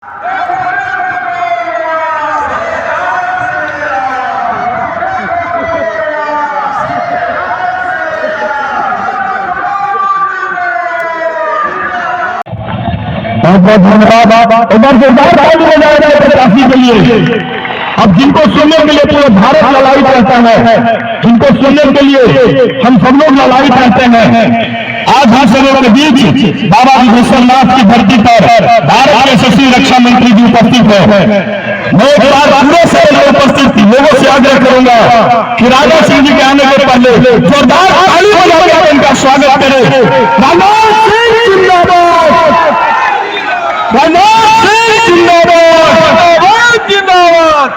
बहुत बहुत धन्यवाद। एक बार जोरदार ताली बजाया जाए प्रत्याशी के लिए। अब जिनको सुनने के लिए पूरे भारत ललायित रहता है, जिनको सुनने के लिए हम सब लोग ललायित रहते हैं, आज हम सब के बीच बाबा विश्वनाथ की धरती पर भारत के यशस्वी रक्षा मंत्री जी उपस्थित है। मैं एक बार पूरे शहर में उपस्थित लोगों से आग्रह करूंगा कि राजा सिंह जी के आने के पहले जोरदार ताली बजाकर इनका स्वागत करें। राजा सिंह जिंदाबाद, राजनाथ सिंह जिंदाबाद, जिंदाबाद।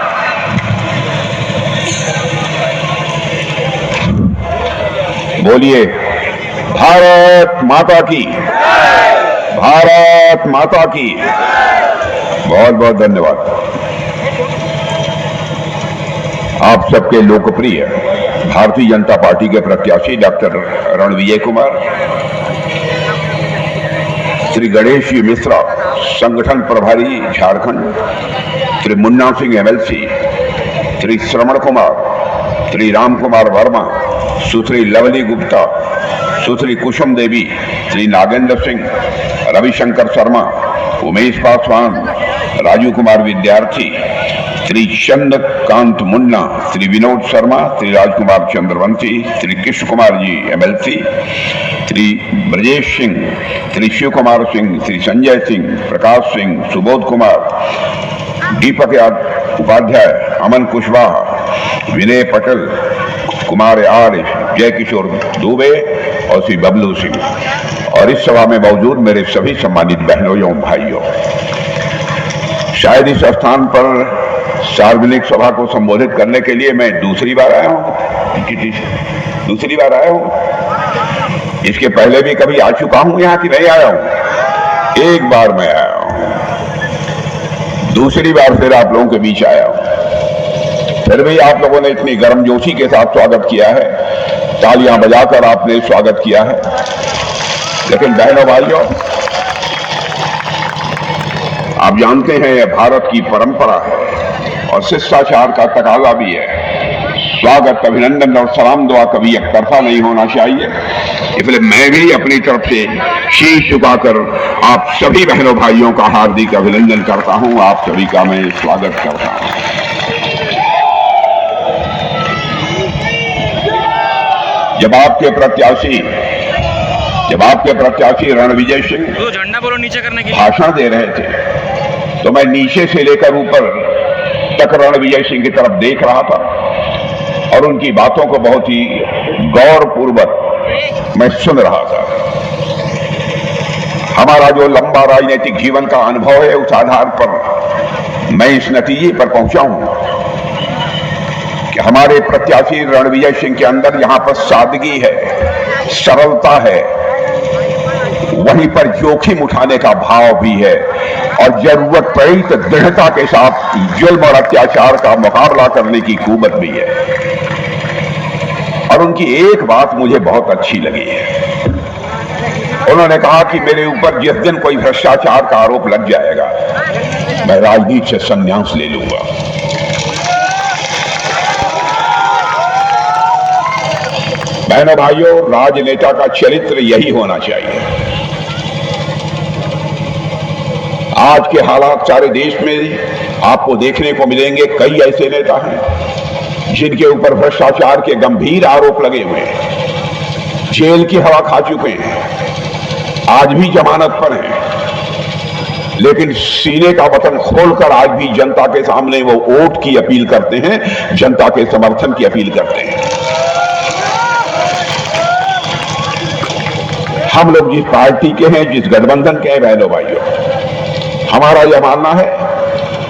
बोलिए भारत माता की, भारत माता की। बहुत बहुत धन्यवाद। आप सबके लोकप्रिय भारतीय जनता पार्टी के प्रत्याशी डॉक्टर रणविजय कुमार, श्री गणेश जी मिश्रा संगठन प्रभारी झारखंड, श्री मुन्ना सिंह एमएलसी, श्री श्रवण कुमार, श्री राम कुमार वर्मा, सुश्री लवली गुप्ता, सुश्री कुसुम देवी, श्री नागेंद्र सिंह, रविशंकर शर्मा, उमेश पासवान, राजू कुमार विद्यार्थी, श्री चंद्रकांत मुन्ना, श्री विनोद शर्मा, श्री राजकुमार चंद्रवंशी, श्री कृष्ण कुमार जी एमएलसी, श्री ब्रजेश सिंह, श्री शिव कुमार सिंह, श्री संजय सिंह, प्रकाश सिंह, सुबोध कुमार, दीपक उपाध्याय, अमन कुशवाहा, विनय पटेल, कुमार आर्य, जय किशोर दुबे और श्री बबलू सिंह, और इस सभा में मौजूद मेरे सभी सम्मानित बहनों एवं भाइयों। शायद इस स्थान पर सार्वजनिक सभा को संबोधित करने के लिए मैं दूसरी बार आया हूं। इसके पहले भी कभी आ चुका हूं यहाँ कि नहीं आया हूं? एक बार मैं आया हूं, दूसरी बार फिर आप लोगों के बीच आया हूं। फिर भी आप लोगों ने इतनी गर्मजोशी के साथ स्वागत किया है, तालियां बजाकर आपने स्वागत किया है। लेकिन बहनों भाइयों, आप जानते हैं यह भारत की परंपरा है और शिष्टाचार का तकाजा भी है। स्वागत, अभिनंदन और सलाम दुआ कभी एक तरफा नहीं होना चाहिए। इसलिए मैं भी अपनी तरफ से शीश झुकाकर आप सभी बहनों भाइयों का हार्दिक अभिनंदन करता हूं। आप सभी का मैं स्वागत करता हूं। जब आपके प्रत्याशी रणविजय सिंह भाषण दे रहे थे तो मैं नीचे से लेकर ऊपर तक रणविजय सिंह की तरफ देख रहा था और उनकी बातों को बहुत ही गौरपूर्वक मैं सुन रहा था। हमारा जो लंबा राजनीतिक जीवन का अनुभव है, उस आधार पर मैं इस नतीजे पर पहुंचा हूं कि हमारे प्रत्याशी रणविजय सिंह के अंदर यहां पर सादगी है, सरलता है, वहीं पर जोखिम उठाने का भाव भी है और जरूरत पड़ी तो दृढ़ता के साथ जुल्म और अत्याचार का मुकाबला करने की कुवत भी है। और उनकी एक बात मुझे बहुत अच्छी लगी है। उन्होंने कहा कि मेरे ऊपर जिस दिन कोई भ्रष्टाचार का आरोप लग जाएगा, मैं राजनीति से संन्यास ले लूंगा। बहनों भाइयों, राजनेता का चरित्र यही होना चाहिए। आज के हालात सारे देश में आपको देखने को मिलेंगे। कई ऐसे नेता हैं जिनके ऊपर भ्रष्टाचार के गंभीर आरोप लगे हुए हैं, जेल की हवा खा चुके हैं, आज भी जमानत पर हैं, लेकिन सीने का बटन खोलकर आज भी जनता के सामने वो वोट की अपील करते हैं, जनता के समर्थन की अपील करते हैं। हम लोग जिस पार्टी के हैं, जिस गठबंधन के हैं, बहनों भाइयों, हमारा यह मानना है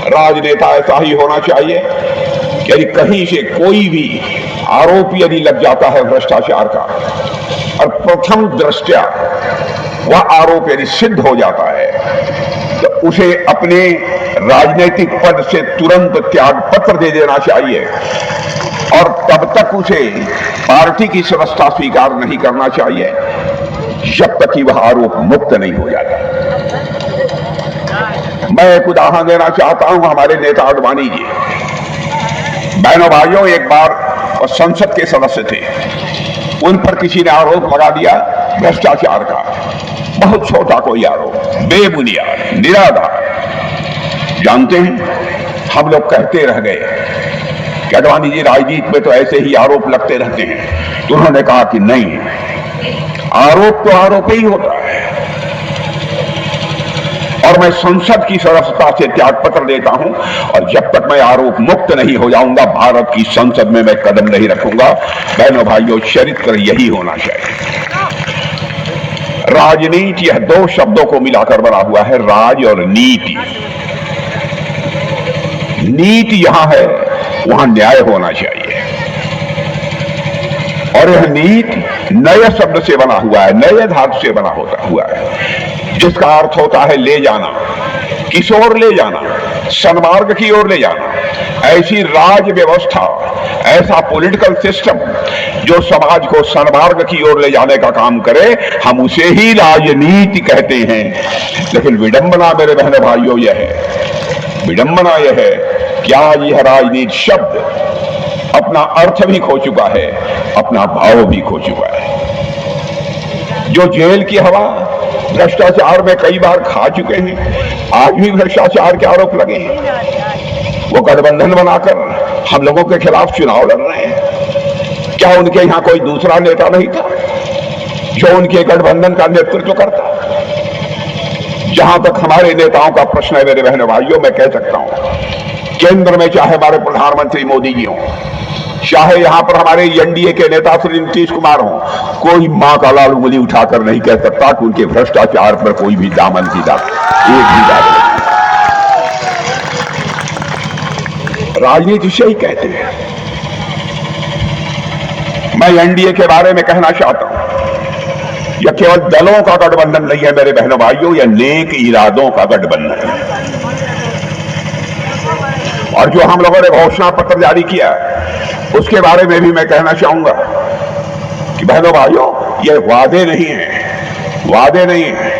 राजनेता ऐसा ही होना चाहिए कि यदि कहीं से कोई भी आरोप यदि लग जाता है भ्रष्टाचार का और प्रथम दृष्टया वह आरोप यदि सिद्ध हो जाता है तो उसे अपने राजनीतिक पद से तुरंत त्याग पत्र दे देना चाहिए और तब तक उसे पार्टी की सदस्यता स्वीकार नहीं करना चाहिए जब तक कि वह आरोप मुक्त नहीं हो जाता। मैं एक उदाहरण देना चाहता हूं हमारे नेता आडवाणी जी। बहनों भाइयों, एक बार वो संसद के सदस्य थे, उन पर किसी ने आरोप लगा दिया भ्रष्टाचार का। बहुत छोटा कोई आरोप, बेबुनियाद, निराधार। जानते हैं, हम लोग कहते रह गए कि आडवाणी जी राजनीति में तो ऐसे ही आरोप लगते रहते हैं। तो उन्होंने कहा कि नहीं, आरोप तो आरोप ही होता है, और मैं संसद की सदस्यता से त्यागपत्र देता हूं, और जब तक मैं आरोप मुक्त नहीं हो जाऊंगा भारत की संसद में मैं कदम नहीं रखूंगा। बहनों भाइयों, चरित्र यही होना चाहिए। राजनीति यह दो शब्दों को मिलाकर बना हुआ है, राज और नीति। नीति यहां है, वहां न्याय होना चाहिए, और यह नीति नए शब्द से बना हुआ है, नए धातु से बना हुआ है, जिसका अर्थ होता है ले जाना, किस ओर ले जाना, सन्मार्ग की ओर ले जाना। ऐसी राज व्यवस्था, ऐसा पॉलिटिकल सिस्टम जो समाज को सन्मार्ग की ओर ले जाने का काम करे, हम उसे ही राजनीति कहते हैं। लेकिन विडंबना मेरे बहनों भाइयों यह है, विडंबना यह है कि आज यह राजनीति शब्द अपना अर्थ भी खो चुका है, अपना भाव भी खो चुका है। जो जेल की हवा भ्रष्टाचार में कई बार खा चुके हैं, आज भी भ्रष्टाचार के आरोप लगे हैं। वो गठबंधन बनाकर हम लोगों के खिलाफ चुनाव लड़ रहे हैं। क्या उनके यहां कोई दूसरा नेता नहीं था जो उनके गठबंधन का नेतृत्व करता? जहां तक हमारे नेताओं का प्रश्न है मेरे बहनों भाइयों, मैं कह सकता हूं, केंद्र में चाहे हमारे प्रधानमंत्री मोदी जी हों, चाहे यहां पर हमारे एनडीए के नेता श्री नीतीश कुमार हों, कोई मां का लाल उंगली उठाकर नहीं कह सकता कि उनके भ्रष्टाचार पर कोई भी दामन की दाग, एक भी दाग नहीं। राजनीति से ही कहते हैं। मैं एनडीए के बारे में कहना चाहता हूं, यह केवल दलों का गठबंधन नहीं है मेरे बहनों भाइयों, यह नेक इरादों का गठबंधन है। और जो हम लोगों ने घोषणा पत्र जारी किया है, उसके बारे में भी मैं कहना चाहूंगा कि बहनों भाइयों, ये वादे नहीं है, वादे नहीं है।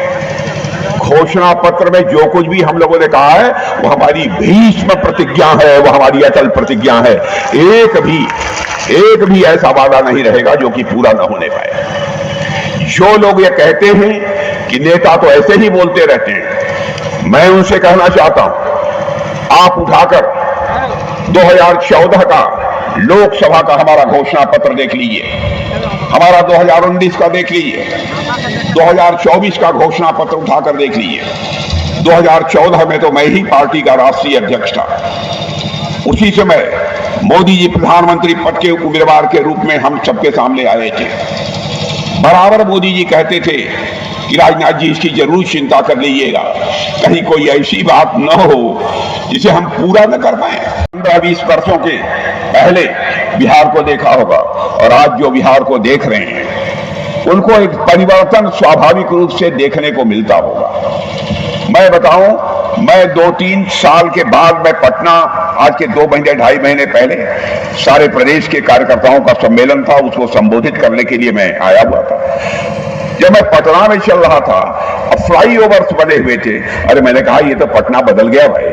घोषणा पत्र में जो कुछ भी हम लोगों ने कहा है वो हमारी भीष्म प्रतिज्ञा है, वो हमारी अटल प्रतिज्ञा है। एक भी ऐसा वादा नहीं रहेगा जो कि पूरा न होने पाए। जो लोग ये कहते हैं कि नेता तो ऐसे ही बोलते रहते हैं, मैं उनसे कहना चाहता हूं, आप उठाकर 2014 का लोकसभा का हमारा घोषणा पत्र देख लीजिए, हमारा 2019 का देख लीजिए, 2024 का घोषणा पत्र उठाकर देख लीजिए। 2014 में तो मैं ही पार्टी का राष्ट्रीय अध्यक्ष था। उसी समय मोदी जी प्रधानमंत्री पद के उम्मीदवार के रूप में हम सबके सामने आए थे। बराबर मोदी जी कहते थे कि राजनाथ जी इसकी जरूर चिंता कर लीजिएगा, कहीं कोई ऐसी बात न हो जिसे हम पूरा न कर पाए। 15-20 वर्षों के पहले बिहार को देखा होगा, और आज जो बिहार को देख रहे हैं उनको एक परिवर्तन स्वाभाविक रूप से देखने को मिलता होगा। मैं बताऊं, मैं 2-3 साल के बाद मैं पटना, आज के 2 महीने 2.5 महीने पहले सारे प्रदेश के कार्यकर्ताओं का सम्मेलन था, उसको संबोधित करने के लिए मैं आया हुआ था। जब मैं पटना में चल रहा था, अब फ्लाई ओवर्स बने हुए थे, अरे मैंने कहा ये तो पटना बदल गया भाई।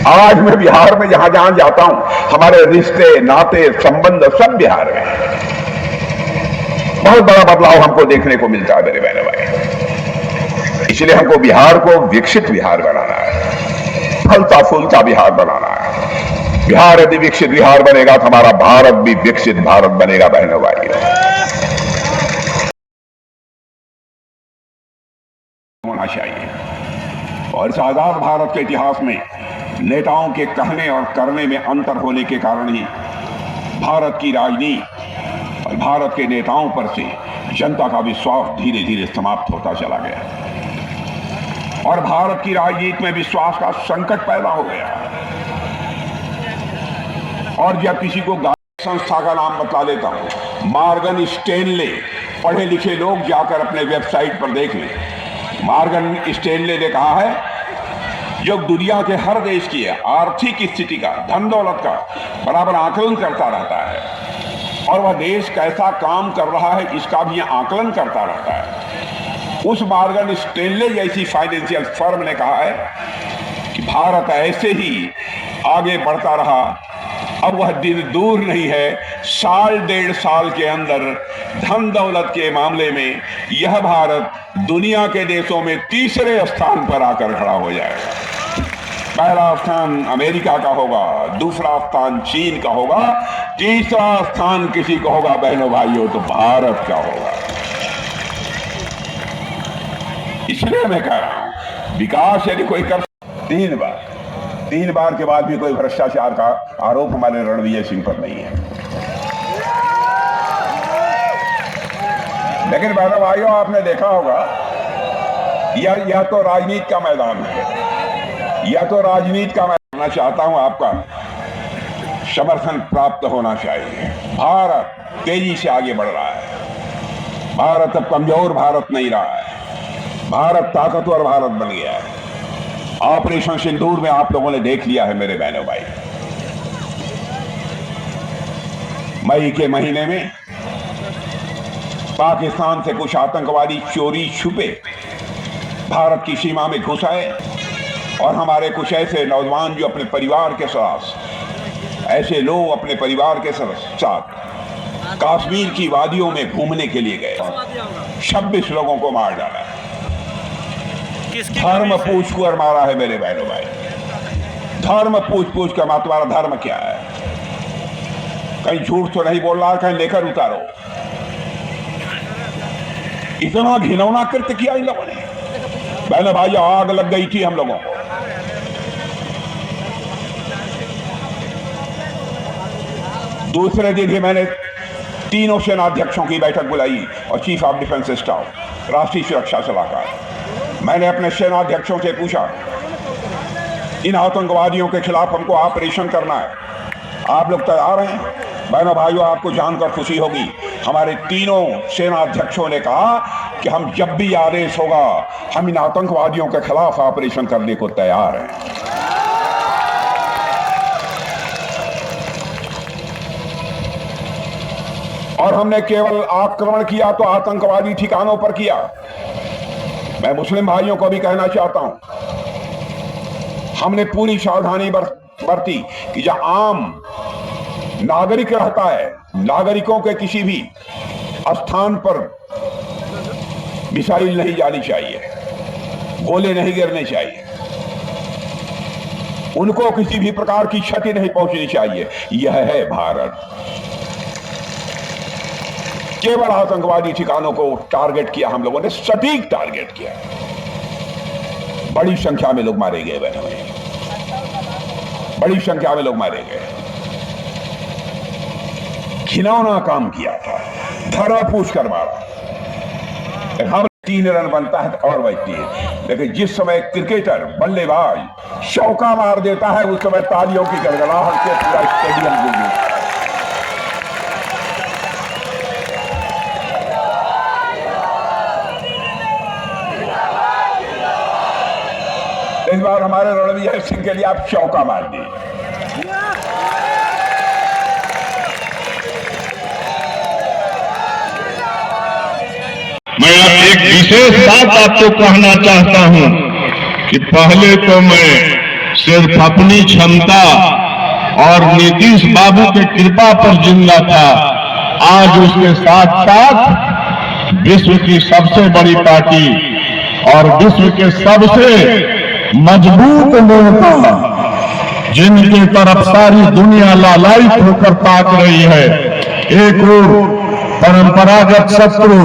आज मैं बिहार में जहां जहां जाता हूं, हमारे रिश्ते, नाते, संबंध सब बिहार में। बहुत बड़ा बदलाव हमको देखने को मिलता है मेरे बहनों भाई। इसलिए हमको बिहार को विकसित बिहार बनाना है, फलता फूलता बिहार बनाना है। बिहार यदि विकसित बिहार बनेगा तो हमारा भारत भी विकसित भारत बनेगा बहनों भाई। होना चाहिए। और इस आजाद भारत के इतिहास में नेताओं के कहने और करने में अंतर होने के कारण ही भारत की राजनीति और भारत के नेताओं पर से जनता का विश्वास धीरे धीरे समाप्त होता चला गया, और भारत की राजनीति में विश्वास का संकट पैदा हो गया। और जब किसी को संस्था का नाम बता देता हूं, मॉर्गन स्टैनले, पढ़े लिखे लोग जाकर अपने वेबसाइट पर देख लें। मॉर्गन स्टैनले ने कहा है, जो दुनिया के हर देश की आर्थिक स्थिति का, धन दौलत का बराबर आकलन करता रहता है, और वह देश कैसा काम कर रहा है इसका भी आकलन करता रहता है। उस मॉर्गन स्टैनले जैसी फाइनेंशियल फर्म ने कहा है कि भारत ऐसे ही आगे बढ़ता रहा, अब वह दिन दूर नहीं है, साल डेढ़ साल के अंदर धन दौलत के मामले में यह भारत दुनिया के देशों में तीसरे स्थान पर आकर खड़ा हो जाएगा। पहला स्थान अमेरिका का होगा, दूसरा स्थान चीन का होगा, तीसरा स्थान किसी का होगा बहनों भाइयों तो भारत का होगा। इसलिए मैं कह रहा हूं विकास यदि कोई कर, तीन बार के बाद भी कोई भ्रष्टाचार का आरोप हमारे रणवीर सिंह पर नहीं है। लेकिन बहनों भाइयों आपने देखा होगा यह तो राजनीति का मैदान है, यह तो राजनीति का मैं चाहता हूं आपका समर्थन प्राप्त होना चाहिए। भारत तेजी से आगे बढ़ रहा है, भारत अब कमजोर भारत नहीं रहा है, भारत ताकतवर भारत बन गया है। ऑपरेशन सिंदूर में आप लोगों ने देख लिया है मेरे बहनों भाई, मई के महीने में पाकिस्तान से कुछ आतंकवादी चोरी छुपे भारत की सीमा में घुस आए और हमारे कुछ ऐसे नौजवान जो अपने परिवार के साथ, ऐसे लोग अपने परिवार के साथ कश्मीर की वादियों में घूमने के लिए गए, 26 लोगों को मार डाला। धर्म पूछ कर मारा है मेरे बहनों भाई, धर्म पूछ कर मारा। तुम्हारा धर्म क्या है? कहीं झूठ तो नहीं बोल रहा, कहीं लेकर उतारो। इतना घिनौना कृत्य किया इन लोगों ने बहनों भाई, आग लग गई थी हम लोगों को। दूसरे दिन ही मैंने तीनों सेनाध्यक्षों की बैठक बुलाई और चीफ ऑफ डिफेंस स्टाफ, राष्ट्रीय सुरक्षा सलाहकार। मैंने अपने सेनाध्यक्षों से पूछा इन आतंकवादियों के खिलाफ हमको ऑपरेशन करना है, आप लोग तैयार हैं? बहनों भाइयों आपको जानकर खुशी होगी, हमारे तीनों सेनाध्यक्षों ने कहा कि हम जब भी आदेश होगा हम इन आतंकवादियों के खिलाफ ऑपरेशन करने को तैयार हैं। और हमने केवल आक्रमण किया तो आतंकवादी ठिकानों पर किया। मैं मुस्लिम भाइयों को भी कहना चाहता हूं, हमने पूरी सावधानी बरती कि जहां आम नागरिक रहता है, नागरिकों के किसी भी स्थान पर मिसाइल नहीं जानी चाहिए, गोले नहीं गिरने चाहिए, उनको किसी भी प्रकार की क्षति नहीं पहुंचनी चाहिए। यह है भारत। केवल आतंकवादी ठिकानों को टारगेट किया हम लोगों ने, सटीक टारगेट किया। बड़ी संख्या में लोग मारे गए बहनों, बड़ी संख्या में लोग मारे गए। घिनौना काम किया था, धरा पूछ कर मारा। हम 3 रन बनता है तो और बचती है, लेकिन जिस समय क्रिकेटर बल्लेबाज चौका मार देता है उस समय तालियों की गड़गड़ाहट से पूरा स्टेडियम गूंज उठता है। इस बार हमारे रणवीर सिंह के लिए आप चौका मार दी। मैं एक विशेष बात आपको कहना चाहता हूं कि पहले तो मैं सिर्फ अपनी क्षमता और नीतीश बाबू की कृपा पर जिंदा था, आज उसके साथ साथ विश्व की सबसे बड़ी पार्टी और विश्व के सबसे मजबूत नेता जिनकी तरफ सारी दुनिया लालायित होकर ताक रही है, एक और परंपरागत शत्रु